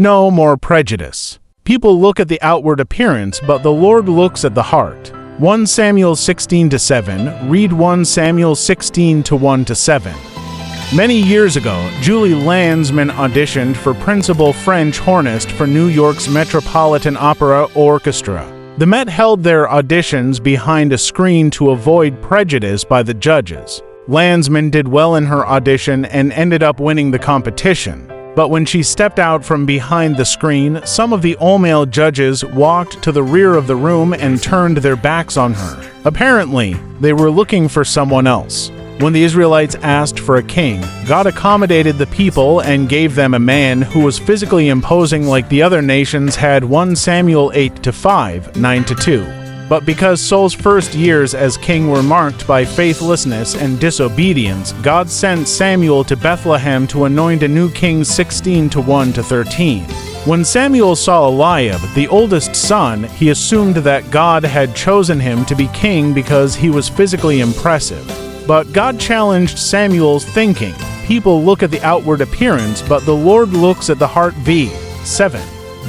No more prejudice. People look at the outward appearance, but the Lord looks at the heart. 1 Samuel 16-7, read 1 Samuel 16-1-7. Many years ago, Julie Landsman auditioned for principal French hornist for New York's Metropolitan Opera Orchestra. The Met held their auditions behind a screen to avoid prejudice by the judges. Landsman did well in her audition and ended up winning the competition. But when she stepped out from behind the screen, some of the all-male judges walked to the rear of the room and turned their backs on her. Apparently, they were looking for someone else. When the Israelites asked for a king, God accommodated the people and gave them a man who was physically imposing like the other nations had 1 Samuel 8-5, 9-2. But because Saul's first years as king were marked by faithlessness and disobedience, God sent Samuel to Bethlehem to anoint a new king 16-1-13. When Samuel saw Eliab, the oldest son, he assumed that God had chosen him to be king because he was physically impressive. But God challenged Samuel's thinking. People look at the outward appearance, but the Lord looks at the heart. v. 7.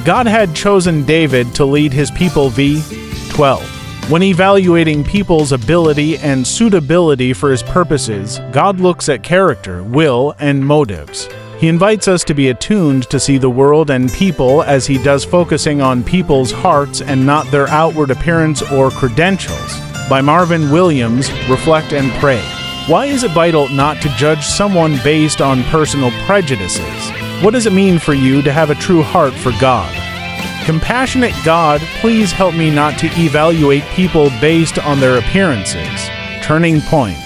God had chosen David to lead his people. v. 12. When evaluating people's ability and suitability for his purposes, God looks at character, will, and motives. He invites us to be attuned to see the world and people as he does, focusing on people's hearts and not their outward appearance or credentials. By Marvin Williams, Reflect and Pray. Why is it vital not to judge someone based on personal prejudices? What does it mean for you to have a true heart for God? Compassionate God, please help me not to evaluate people based on their appearances. Turning Point.